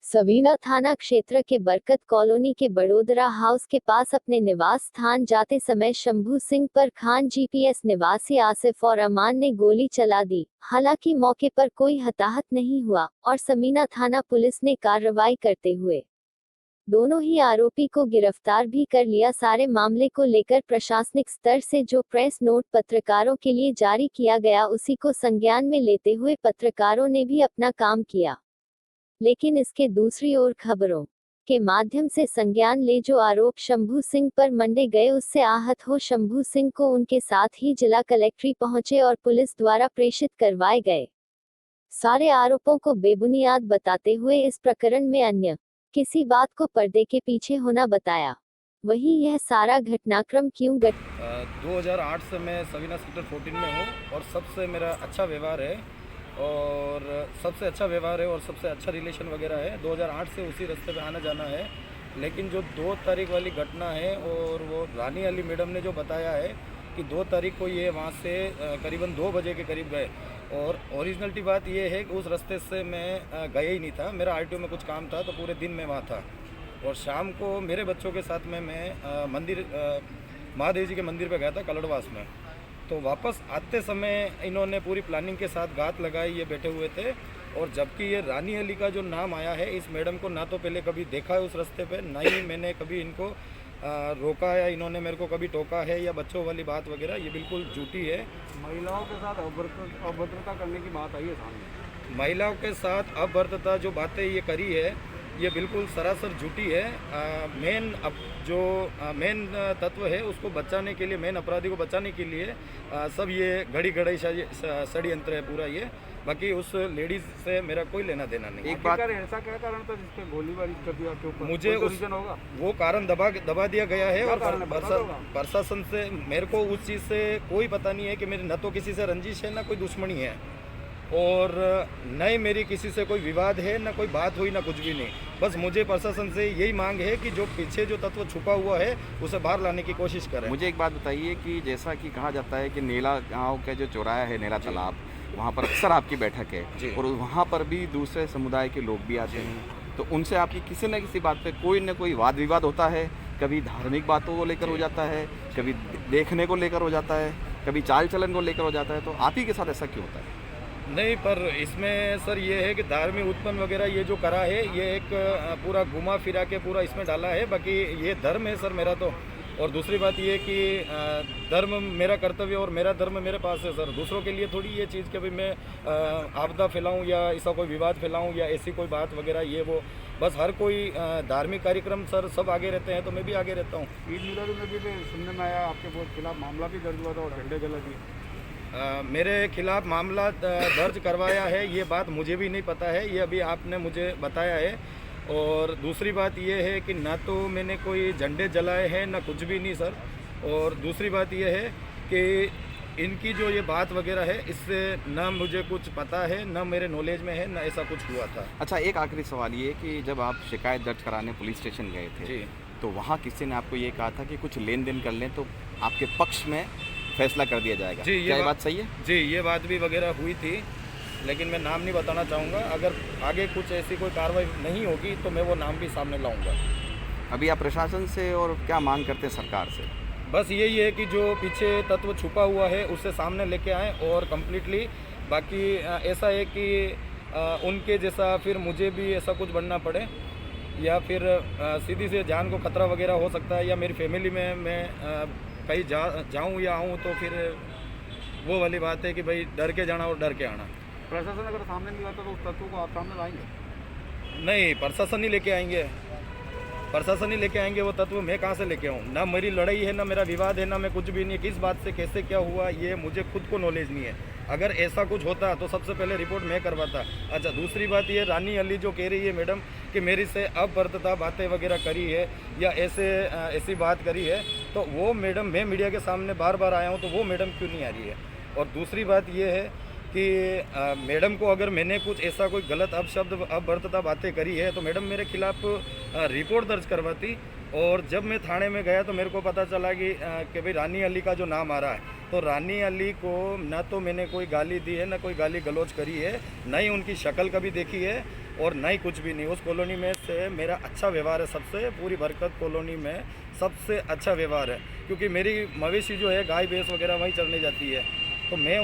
सवीना थाना क्षेत्र के बरकत कॉलोनी के बड़ोदरा हाउस के पास अपने निवास स्थान जाते समय शंभू सिंह पर खान जीपीएस निवासी आसिफ और अमान ने गोली चला दी। हालांकि मौके पर कोई हताहत नहीं हुआ और समीना थाना पुलिस ने कार्रवाई करते हुए दोनों ही आरोपी को गिरफ्तार भी कर लिया। सारे मामले को लेकर प्रशासनिक स्तर से जो प्रेस नोट पत्रकारों के लिए जारी किया गया उसी को संज्ञान में लेते हुए पत्रकारों ने भी अपना काम किया। लेकिन इसके दूसरी ओर खबरों के माध्यम से संज्ञान ले जो आरोप शंभू सिंह पर मंडे गए उससे आहत हो शंभू सिंह को उनके साथ ही जिला कलेक्ट्री पहुंचे और पुलिस द्वारा प्रेषित करवाए गए। सारे आरोपों को बेबुनियाद बताते हुए इस प्रकरण में अन्य किसी बात को पर्दे के पीछे होना बताया। वहीं यह सारा घटनाक्रम क्यों 2008 से मैं सवीना सेक्टर 14 में हूँ और सबसे मेरा अच्छा व्यवहार है और सबसे अच्छा रिलेशन वगैरह है। 2008 से उसी रास्ते पे आना जाना है। लेकिन जो 2 तारीख वाली घटना है और वो रानी अली मैडम ने जो बताया है कि 2 तारीख को ये वहाँ से करीबन 2 बजे के करीब गए और ओरिजिनलिटी बात ये है कि उस रास्ते से मैं गया ही नहीं था। मेरा आरटीओ में कुछ काम था तो पूरे दिन मैं वहाँ था और शाम को मेरे बच्चों के साथ में मैं मंदिर महादेव जी के मंदिर पे गया था कलड़वास में। तो वापस आते समय इन्होंने पूरी प्लानिंग के साथ घात लगाई, ये बैठे हुए थे। और जबकि ये रानी अली का जो नाम आया है, इस मैडम को ना तो पहले कभी देखा है उस रास्ते पे, ना ही मैंने कभी इनको रोका या इन्होंने मेरे को कभी टोका है या बच्चों वाली बात वगैरह, ये बिल्कुल झूठी है। महिलाओं के साथ अभद्रता करने की बात आई है सामने। महिलाओं के साथ अभद्रता जो बातें ये करी है ये बिल्कुल सरासर झूठी है। मेन तत्व है उसको बचाने के लिए, मेन अपराधी को बचाने के लिए सब ये घड़ी षड्यंत्र है पूरा ये। बाकी उस लेडीज से मेरा कोई लेना देना नहीं। एक बात, ऐसा क्या कारण था जिसपे गोलीबारी कर दिया आपके ऊपर? मुझे होगा वो कारण दबा दिया गया है और प्रशासन से मेरे को उस चीज़ से कोई पता नहीं है कि मेरी न तो किसी से रंजिश है ना कोई दुश्मनी है और न ही मेरी किसी से कोई विवाद है, ना कोई बात हुई, ना कुछ भी नहीं। बस मुझे प्रशासन से यही मांग है कि जो पीछे जो तत्व छुपा हुआ है उसे बाहर लाने की कोशिश करें। मुझे एक बात बताइए कि जैसा कि कहा जाता है कि नेला गांव का जो चौराहा है, नेला तालाब, वहाँ पर अक्सर आपकी बैठक है और वहाँ पर भी दूसरे समुदाय के लोग भी आते हैं, तो उनसे आपकी किसी न किसी बात पे कोई न कोई वाद विवाद होता है। कभी धार्मिक बातों को लेकर हो जाता है, कभी देखने को लेकर हो जाता है, कभी चाल चलन को लेकर हो जाता है। तो आप ही के साथ ऐसा क्यों होता है? नहीं, पर इसमें सर ये है कि धार्मिक उत्पन्न वगैरह ये जो करा है ये एक पूरा घुमा फिरा के पूरा इसमें डाला है। बाकी ये धर्म है सर मेरा तो। और दूसरी बात ये कि धर्म मेरा कर्तव्य और मेरा धर्म मेरे पास है सर। दूसरों के लिए थोड़ी ये चीज़ कि भाई मैं आपदा फैलाऊं या ऐसा कोई विवाद फैलाऊं या ऐसी कोई बात वगैरह ये वो। बस हर कोई धार्मिक कार्यक्रम सर सब आगे रहते हैं तो मैं भी आगे रहता हूँ। ईद मिलाद में भी सुनने में आया आपके बहुत खिलाफ मामला भी दर्ज हुआ था और झंडे जला दिए। मेरे खिलाफ मामला दर्ज करवाया है ये बात मुझे भी नहीं पता है, ये अभी आपने मुझे बताया है। और दूसरी बात ये है कि ना तो मैंने कोई झंडे जलाए हैं ना कुछ भी नहीं सर। और दूसरी बात ये है कि इनकी जो ये बात वगैरह है इससे ना मुझे कुछ पता है, ना मेरे नॉलेज में है, ना ऐसा कुछ हुआ था। अच्छा, एक आखिरी सवाल ये कि जब आप शिकायत दर्ज कराने पुलिस स्टेशन गए थे जी, तो वहाँ किसी ने आपको ये कहा था कि कुछ लेन देन कर लें तो आपके पक्ष में फैसला कर दिया जाएगा। जी, ये बात सही है? जी, ये बात भी वगैरह हुई थी, लेकिन मैं नाम नहीं बताना चाहूँगा। अगर आगे कुछ ऐसी कोई कार्रवाई नहीं होगी तो मैं वो नाम भी सामने लाऊंगा। अभी आप प्रशासन से और क्या मांग करते हैं सरकार से? बस यही है कि जो पीछे तत्व छुपा हुआ है उसे सामने लेके आएँ और कम्प्लीटली। बाकी ऐसा है कि उनके जैसा फिर मुझे भी ऐसा कुछ बनना पड़े या फिर सीधी से जान को खतरा वगैरह हो सकता है या मेरी फैमिली में मैं कहीं जाऊँ या आऊँ तो फिर वो वाली बात है कि भाई डर के जाना और डर के आना। प्रशासन अगर सामने नहीं आता तो उस तत्व को आप सामने लाएंगे? नहीं, प्रशासन ही लेके आएंगे, प्रशासन ही लेके आएंगे वो तत्व। मैं कहाँ से लेके आऊँ? ना मेरी लड़ाई है, ना मेरा विवाद है, ना मैं कुछ भी नहीं। किस बात से कैसे क्या हुआ ये मुझे खुद को नॉलेज नहीं है। अगर ऐसा कुछ होता तो सबसे पहले रिपोर्ट मैं करवाता। अच्छा, दूसरी बात ये रानी अली जो कह रही है मैडम कि मेरी से अभद्रता बातें वगैरह करी है या ऐसी बात करी है, तो वो मैडम, मैं मीडिया के सामने बार बार आया हूँ तो वो मैडम क्यों नहीं आ रही है? और दूसरी बात ये है कि मैडम को अगर मैंने कुछ ऐसा कोई गलत अपशब्द अभद्रता बातें करी है तो मैडम मेरे खिलाफ रिपोर्ट दर्ज करवाती। और जब मैं थाने में गया तो मेरे को पता चला कि भाई रानी अली का जो नाम आ रहा है, तो रानी अली को ना तो मैंने कोई गाली दी है, ना कोई गाली गलौज करी है, ना ही उनकी शक्ल कभी देखी है। और नहीं कुछ भी नहीं। उस कॉलोनी में से मेरा अच्छा व्यवहार है, सबसे पूरी बरकत कॉलोनी में सबसे अच्छा व्यवहार है, क्योंकि मेरी मवेशी जो है गाय भैंस वगैरह वहीं चरने जाती है, तो मैं